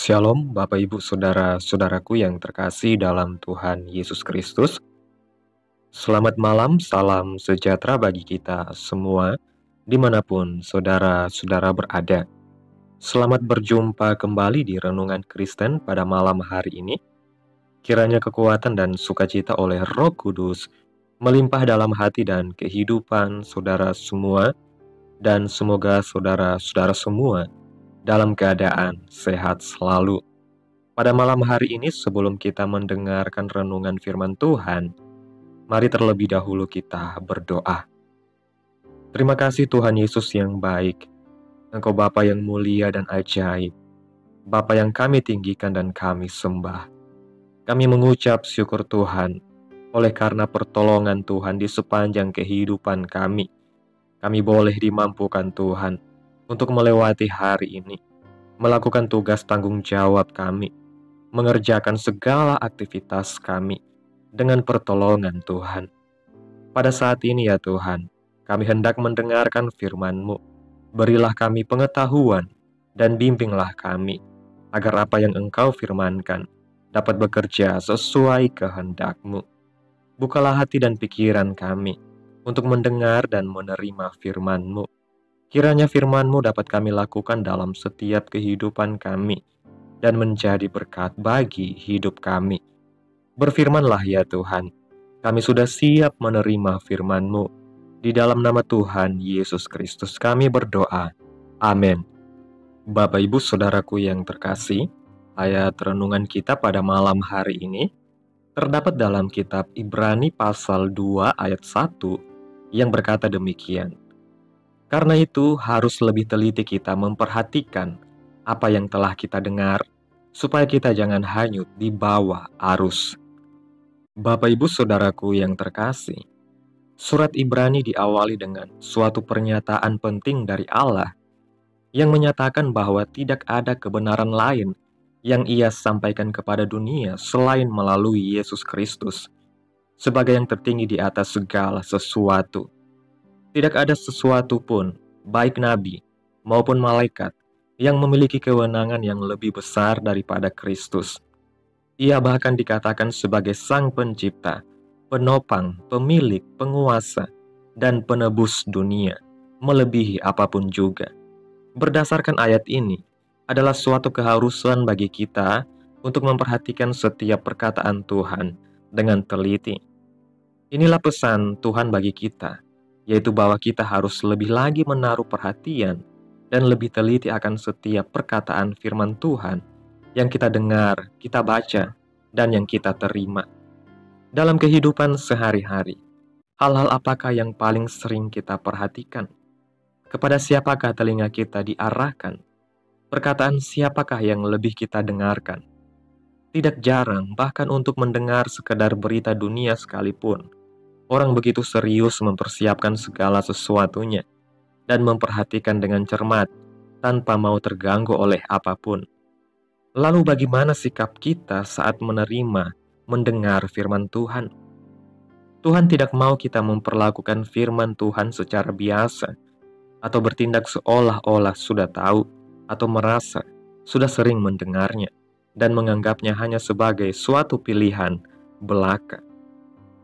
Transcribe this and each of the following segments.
Shalom, Bapak Ibu Saudara-saudaraku yang terkasih dalam Tuhan Yesus Kristus. Selamat malam, salam sejahtera bagi kita semua, dimanapun saudara-saudara berada. Selamat berjumpa kembali di Renungan Kristen pada malam hari ini. Kiranya kekuatan dan sukacita oleh Roh Kudus melimpah dalam hati dan kehidupan saudara semua, dan semoga saudara-saudara semua dalam keadaan sehat selalu. Pada malam hari ini, sebelum kita mendengarkan renungan firman Tuhan, mari terlebih dahulu kita berdoa. Terima kasih Tuhan Yesus yang baik, Engkau Bapa yang mulia dan ajaib, Bapa yang kami tinggikan dan kami sembah. Kami mengucap syukur Tuhan, oleh karena pertolongan Tuhan di sepanjang kehidupan kami. Kami boleh dimampukan Tuhan untuk melewati hari ini, melakukan tugas tanggung jawab kami, mengerjakan segala aktivitas kami dengan pertolongan Tuhan. Pada saat ini ya Tuhan, kami hendak mendengarkan firman-Mu. Berilah kami pengetahuan dan bimbinglah kami, agar apa yang Engkau firmankan dapat bekerja sesuai kehendak-Mu. Bukalah hati dan pikiran kami untuk mendengar dan menerima firman-Mu. Kiranya firman-Mu dapat kami lakukan dalam setiap kehidupan kami, dan menjadi berkat bagi hidup kami. Berfirmanlah ya Tuhan, kami sudah siap menerima firman-Mu. Di dalam nama Tuhan Yesus Kristus kami berdoa. Amin. Bapak Ibu Saudaraku yang terkasih, ayat renungan kita pada malam hari ini terdapat dalam kitab Ibrani pasal 2 ayat 1 yang berkata demikian. Karena itu harus lebih teliti kita memperhatikan apa yang telah kita dengar, supaya kita jangan hanyut di bawah arus. Bapak Ibu Saudaraku yang terkasih, surat Ibrani diawali dengan suatu pernyataan penting dari Allah yang menyatakan bahwa tidak ada kebenaran lain yang Ia sampaikan kepada dunia selain melalui Yesus Kristus sebagai yang tertinggi di atas segala sesuatu. Tidak ada sesuatu pun, baik nabi maupun malaikat, yang memiliki kewenangan yang lebih besar daripada Kristus. Ia bahkan dikatakan sebagai Sang Pencipta, penopang, pemilik, penguasa, dan penebus dunia, melebihi apapun juga. Berdasarkan ayat ini, adalah suatu keharusan bagi kita untuk memperhatikan setiap perkataan Tuhan dengan teliti. Inilah pesan Tuhan bagi kita, yaitu bahwa kita harus lebih lagi menaruh perhatian dan lebih teliti akan setiap perkataan firman Tuhan yang kita dengar, kita baca, dan yang kita terima. Dalam kehidupan sehari-hari, hal-hal apakah yang paling sering kita perhatikan? Kepada siapakah telinga kita diarahkan? Perkataan siapakah yang lebih kita dengarkan? Tidak jarang, bahkan untuk mendengar sekedar berita dunia sekalipun, orang begitu serius mempersiapkan segala sesuatunya dan memperhatikan dengan cermat tanpa mau terganggu oleh apapun. Lalu bagaimana sikap kita saat menerima, mendengar firman Tuhan? Tuhan tidak mau kita memperlakukan firman Tuhan secara biasa atau bertindak seolah-olah sudah tahu atau merasa sudah sering mendengarnya dan menganggapnya hanya sebagai suatu pilihan belaka.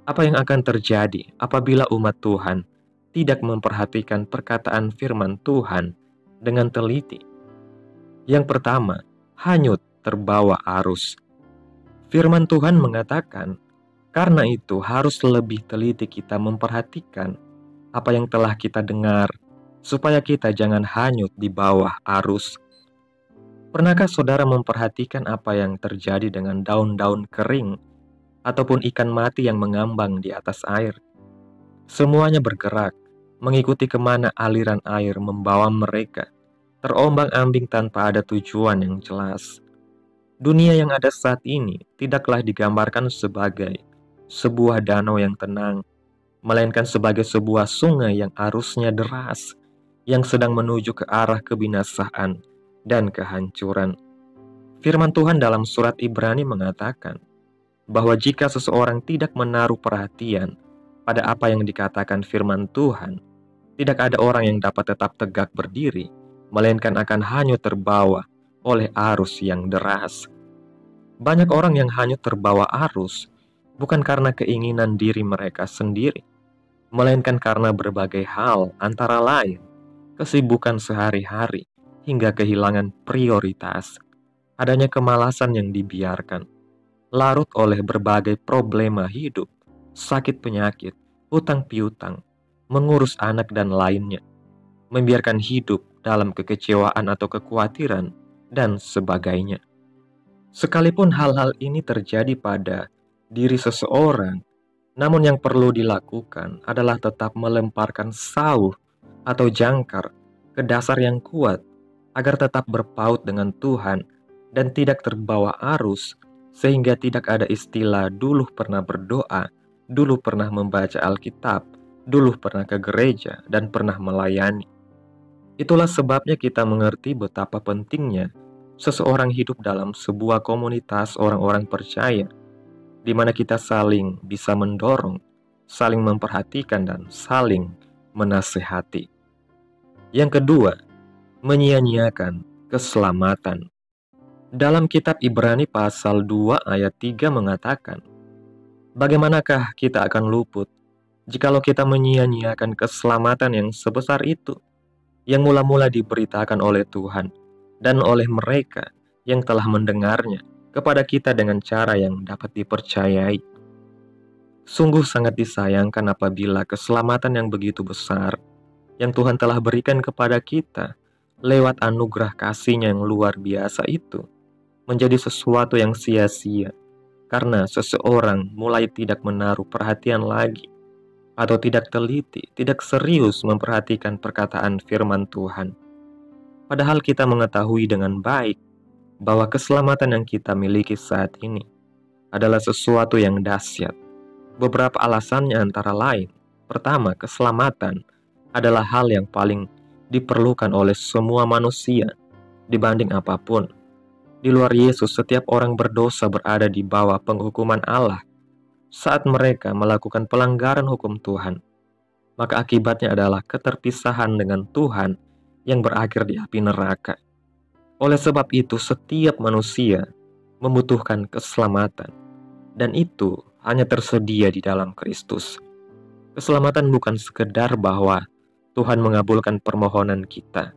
Apa yang akan terjadi apabila umat Tuhan tidak memperhatikan perkataan firman Tuhan dengan teliti? Yang pertama, hanyut terbawa arus. Firman Tuhan mengatakan, karena itu harus lebih teliti kita memperhatikan apa yang telah kita dengar, supaya kita jangan hanyut di bawah arus. Pernahkah saudara memperhatikan apa yang terjadi dengan daun-daun kering ataupun ikan mati yang mengambang di atas air? Semuanya bergerak, mengikuti kemana aliran air membawa mereka, terombang-ambing tanpa ada tujuan yang jelas. Dunia yang ada saat ini tidaklah digambarkan sebagai sebuah danau yang tenang, melainkan sebagai sebuah sungai yang arusnya deras, yang sedang menuju ke arah kebinasaan dan kehancuran. Firman Tuhan dalam surat Ibrani mengatakan bahwa jika seseorang tidak menaruh perhatian pada apa yang dikatakan firman Tuhan, tidak ada orang yang dapat tetap tegak berdiri, melainkan akan hanyut terbawa oleh arus yang deras. Banyak orang yang hanyut terbawa arus, bukan karena keinginan diri mereka sendiri, melainkan karena berbagai hal, antara lain kesibukan sehari-hari hingga kehilangan prioritas, adanya kemalasan yang dibiarkan, larut oleh berbagai problema hidup, sakit penyakit, hutang piutang, mengurus anak dan lainnya, membiarkan hidup dalam kekecewaan atau kekhawatiran, dan sebagainya. Sekalipun hal-hal ini terjadi pada diri seseorang, namun yang perlu dilakukan adalah tetap melemparkan sauh atau jangkar ke dasar yang kuat agar tetap berpaut dengan Tuhan dan tidak terbawa arus, sehingga tidak ada istilah dulu pernah berdoa, dulu pernah membaca Alkitab, dulu pernah ke gereja, dan pernah melayani. Itulah sebabnya kita mengerti betapa pentingnya seseorang hidup dalam sebuah komunitas orang-orang percaya, di mana kita saling bisa mendorong, saling memperhatikan, dan saling menasehati. Yang kedua, menyia-nyiakan keselamatan. Dalam kitab Ibrani pasal 2 ayat 3 mengatakan, bagaimanakah kita akan luput jikalau kita menyia-nyiakan keselamatan yang sebesar itu, yang mula-mula diberitakan oleh Tuhan dan oleh mereka yang telah mendengarnya kepada kita dengan cara yang dapat dipercayai. Sungguh sangat disayangkan apabila keselamatan yang begitu besar yang Tuhan telah berikan kepada kita lewat anugerah kasih-Nya yang luar biasa itu menjadi sesuatu yang sia-sia karena seseorang mulai tidak menaruh perhatian lagi atau tidak teliti, tidak serius memperhatikan perkataan firman Tuhan. Padahal kita mengetahui dengan baik bahwa keselamatan yang kita miliki saat ini adalah sesuatu yang dahsyat. Beberapa alasannya antara lain, pertama, keselamatan adalah hal yang paling diperlukan oleh semua manusia dibanding apapun. Di luar Yesus, setiap orang berdosa berada di bawah penghukuman Allah. Saat mereka melakukan pelanggaran hukum Tuhan, maka akibatnya adalah keterpisahan dengan Tuhan yang berakhir di api neraka. Oleh sebab itu, setiap manusia membutuhkan keselamatan, dan itu hanya tersedia di dalam Kristus. Keselamatan bukan sekedar bahwa Tuhan mengabulkan permohonan kita,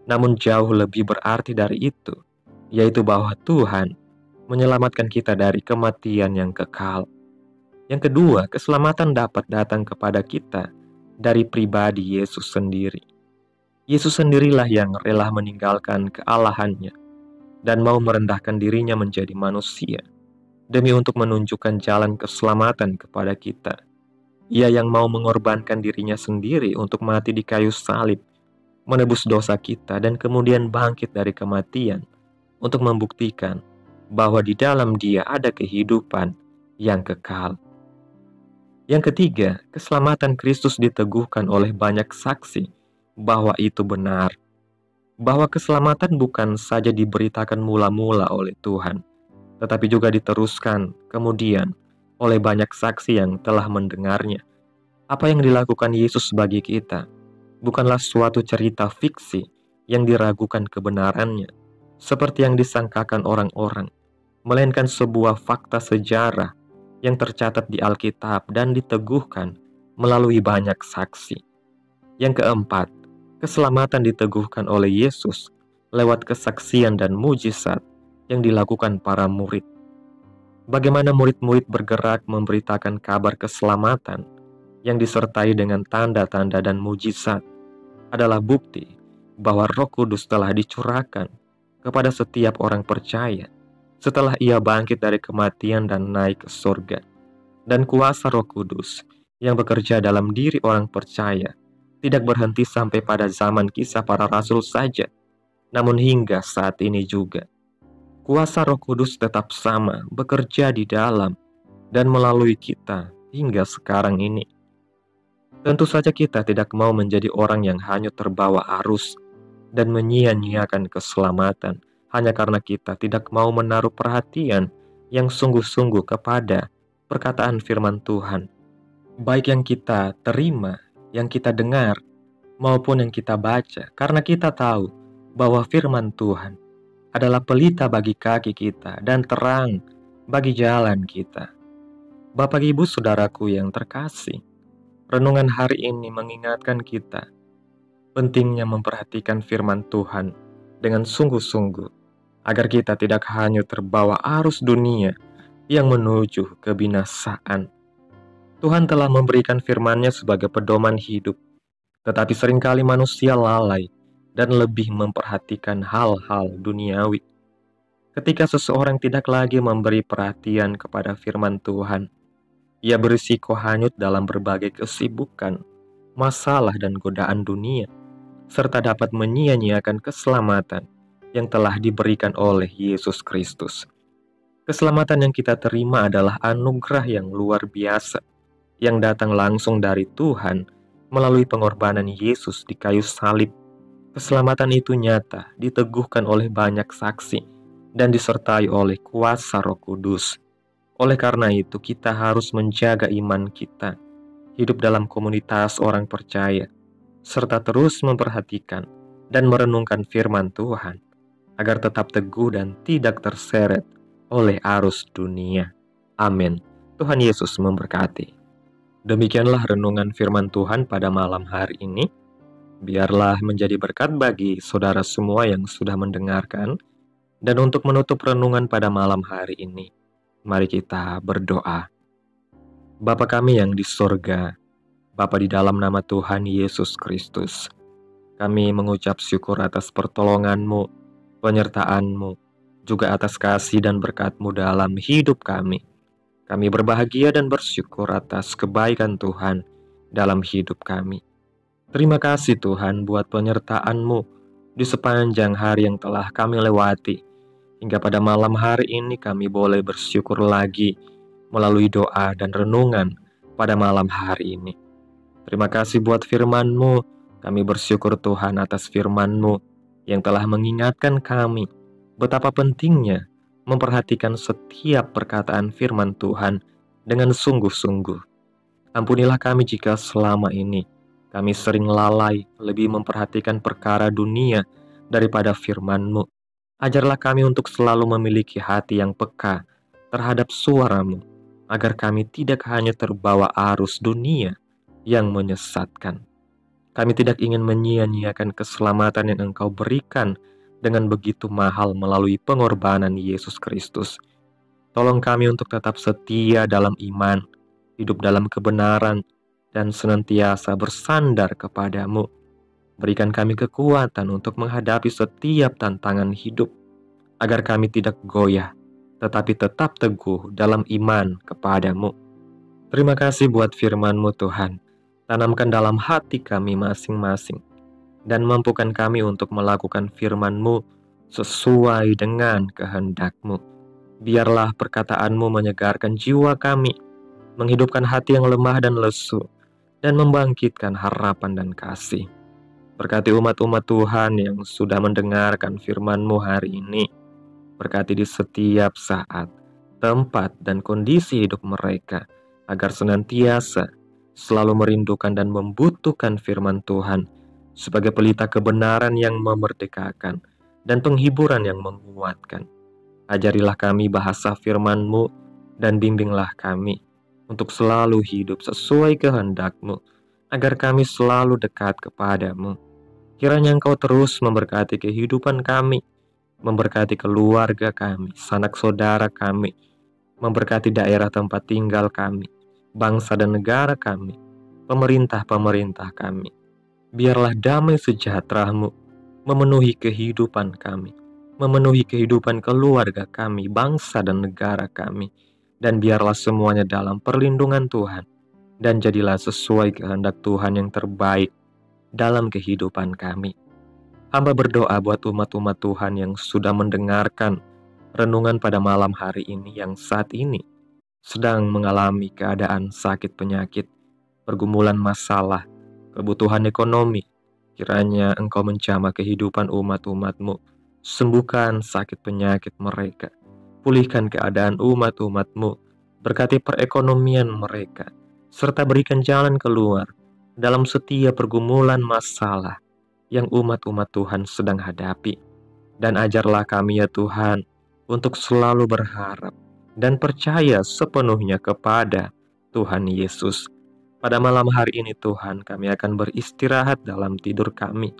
namun jauh lebih berarti dari itu, yaitu bahwa Tuhan menyelamatkan kita dari kematian yang kekal. Yang kedua, keselamatan dapat datang kepada kita dari pribadi Yesus sendiri. Yesus sendirilah yang rela meninggalkan kealahannya dan mau merendahkan dirinya menjadi manusia demi untuk menunjukkan jalan keselamatan kepada kita. Ia yang mau mengorbankan dirinya sendiri untuk mati di kayu salib, menebus dosa kita, dan kemudian bangkit dari kematian untuk membuktikan bahwa di dalam Dia ada kehidupan yang kekal. Yang ketiga, keselamatan Kristus diteguhkan oleh banyak saksi bahwa itu benar. Bahwa keselamatan bukan saja diberitakan mula-mula oleh Tuhan, tetapi juga diteruskan kemudian oleh banyak saksi yang telah mendengarnya. Apa yang dilakukan Yesus bagi kita bukanlah suatu cerita fiksi yang diragukan kebenarannya, seperti yang disangkakan orang-orang, melainkan sebuah fakta sejarah yang tercatat di Alkitab dan diteguhkan melalui banyak saksi. Yang keempat, keselamatan diteguhkan oleh Yesus lewat kesaksian dan mujizat yang dilakukan para murid. Bagaimana murid-murid bergerak memberitakan kabar keselamatan yang disertai dengan tanda-tanda dan mujizat adalah bukti bahwa Roh Kudus telah dicurahkan kepada setiap orang percaya setelah ia bangkit dari kematian dan naik ke surga. Dan kuasa Roh Kudus yang bekerja dalam diri orang percaya tidak berhenti sampai pada zaman kisah para rasul saja, namun hingga saat ini juga. Kuasa Roh Kudus tetap sama bekerja di dalam dan melalui kita hingga sekarang ini. Tentu saja kita tidak mau menjadi orang yang hanyut terbawa arus dan menyia-nyiakan keselamatan hanya karena kita tidak mau menaruh perhatian yang sungguh-sungguh kepada perkataan firman Tuhan, baik yang kita terima, yang kita dengar, maupun yang kita baca, karena kita tahu bahwa firman Tuhan adalah pelita bagi kaki kita dan terang bagi jalan kita. Bapak Ibu Saudaraku yang terkasih, renungan hari ini mengingatkan kita pentingnya memperhatikan firman Tuhan dengan sungguh-sungguh, agar kita tidak hanya terbawa arus dunia yang menuju kebinasaan. Tuhan telah memberikan firman-Nya sebagai pedoman hidup, tetapi seringkali manusia lalai dan lebih memperhatikan hal-hal duniawi. Ketika seseorang tidak lagi memberi perhatian kepada firman Tuhan, ia berisiko hanyut dalam berbagai kesibukan, masalah dan godaan dunia, serta dapat menyia-nyiakan keselamatan yang telah diberikan oleh Yesus Kristus. Keselamatan yang kita terima adalah anugerah yang luar biasa, yang datang langsung dari Tuhan melalui pengorbanan Yesus di kayu salib. Keselamatan itu nyata, diteguhkan oleh banyak saksi, dan disertai oleh kuasa Roh Kudus. Oleh karena itu, kita harus menjaga iman kita, hidup dalam komunitas orang percaya, serta terus memperhatikan dan merenungkan firman Tuhan, agar tetap teguh dan tidak terseret oleh arus dunia. Amin. Tuhan Yesus memberkati. Demikianlah renungan firman Tuhan pada malam hari ini. Biarlah menjadi berkat bagi saudara semua yang sudah mendengarkan. Dan untuk menutup renungan pada malam hari ini, mari kita berdoa. Bapa kami yang di sorga, Bapa di dalam nama Tuhan Yesus Kristus, kami mengucap syukur atas pertolongan-Mu, penyertaan-Mu, juga atas kasih dan berkat-Mu dalam hidup kami. Kami berbahagia dan bersyukur atas kebaikan Tuhan dalam hidup kami. Terima kasih Tuhan buat penyertaan-Mu di sepanjang hari yang telah kami lewati. Hingga pada malam hari ini kami boleh bersyukur lagi melalui doa dan renungan pada malam hari ini. Terima kasih buat firman-Mu. Kami bersyukur Tuhan atas firman-Mu yang telah mengingatkan kami betapa pentingnya memperhatikan setiap perkataan firman Tuhan dengan sungguh-sungguh. Ampunilah kami jika selama ini kami sering lalai lebih memperhatikan perkara dunia daripada firman-Mu. Ajarlah kami untuk selalu memiliki hati yang peka terhadap suara-Mu, agar kami tidak hanya terbawa arus dunia yang menyesatkan. Kami tidak ingin menyia-nyiakan keselamatan yang Engkau berikan dengan begitu mahal melalui pengorbanan Yesus Kristus. Tolong kami untuk tetap setia dalam iman, hidup dalam kebenaran, dan senantiasa bersandar kepada-Mu. Berikan kami kekuatan untuk menghadapi setiap tantangan hidup, agar kami tidak goyah, tetapi tetap teguh dalam iman kepada-Mu. Terima kasih buat firman-Mu Tuhan. Tanamkan dalam hati kami masing-masing, dan mampukan kami untuk melakukan firman-Mu sesuai dengan kehendak-Mu. Biarlah perkataan-Mu menyegarkan jiwa kami, menghidupkan hati yang lemah dan lesu, dan membangkitkan harapan dan kasih. Berkati umat-umat Tuhan yang sudah mendengarkan firman-Mu hari ini. Berkati di setiap saat, tempat, dan kondisi hidup mereka, agar senantiasa selalu merindukan dan membutuhkan firman Tuhan sebagai pelita kebenaran yang memerdekakan dan penghiburan yang menguatkan. Ajarilah kami bahasa firman-Mu dan bimbinglah kami untuk selalu hidup sesuai kehendak-Mu, agar kami selalu dekat kepada-Mu. Kiranya Engkau terus memberkati kehidupan kami, memberkati keluarga kami, sanak saudara kami, memberkati daerah tempat tinggal kami, bangsa dan negara kami, pemerintah-pemerintah kami. Biarlah damai sejahtera-Mu memenuhi kehidupan kami, memenuhi kehidupan keluarga kami, bangsa dan negara kami, dan biarlah semuanya dalam perlindungan Tuhan, dan jadilah sesuai kehendak Tuhan yang terbaik dalam kehidupan kami. Hamba berdoa buat umat-umat Tuhan yang sudah mendengarkan renungan pada malam hari ini, yang saat ini sedang mengalami keadaan sakit penyakit, pergumulan masalah, kebutuhan ekonomi. Kiranya Engkau menjamah kehidupan umat-umat-Mu, sembuhkan sakit penyakit mereka, pulihkan keadaan umat-umat-Mu, berkati perekonomian mereka, serta berikan jalan keluar dalam setiap pergumulan masalah yang umat-umat Tuhan sedang hadapi. Dan ajarlah kami ya Tuhan, untuk selalu berharap dan percaya sepenuhnya kepada Tuhan Yesus. Pada malam hari ini Tuhan, kami akan beristirahat dalam tidur kami.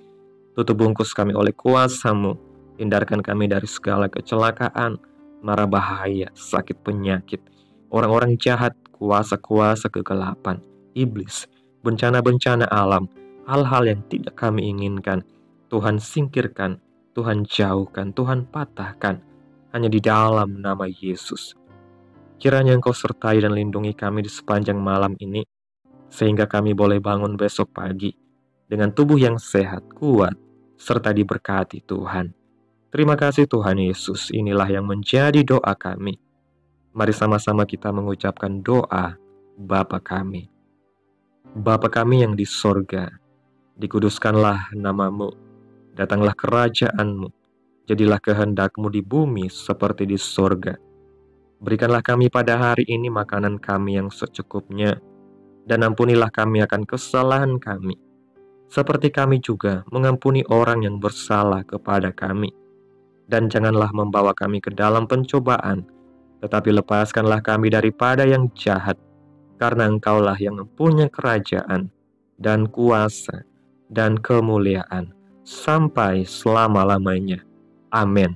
Tutup bungkus kami oleh kuasa-Mu. Hindarkan kami dari segala kecelakaan, mara bahaya, sakit penyakit, orang-orang jahat, kuasa-kuasa kegelapan, iblis, bencana-bencana alam, hal-hal yang tidak kami inginkan. Tuhan singkirkan, Tuhan jauhkan, Tuhan patahkan, hanya di dalam nama Yesus. Kiranya Engkau sertai dan lindungi kami di sepanjang malam ini, sehingga kami boleh bangun besok pagi dengan tubuh yang sehat, kuat, serta diberkati Tuhan. Terima kasih Tuhan Yesus, inilah yang menjadi doa kami. Mari sama-sama kita mengucapkan doa Bapa kami. Bapa kami yang di sorga, dikuduskanlah nama-Mu, datanglah kerajaan-Mu, jadilah kehendak-Mu di bumi seperti di sorga. Berikanlah kami pada hari ini makanan kami yang secukupnya, dan ampunilah kami akan kesalahan kami, seperti kami juga mengampuni orang yang bersalah kepada kami. Dan janganlah membawa kami ke dalam pencobaan, tetapi lepaskanlah kami daripada yang jahat, karena Engkaulah yang mempunyai kerajaan, dan kuasa, dan kemuliaan, sampai selama-lamanya. Amin.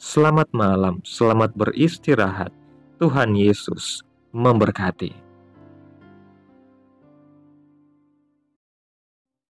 Selamat malam, selamat beristirahat. Tuhan Yesus memberkati.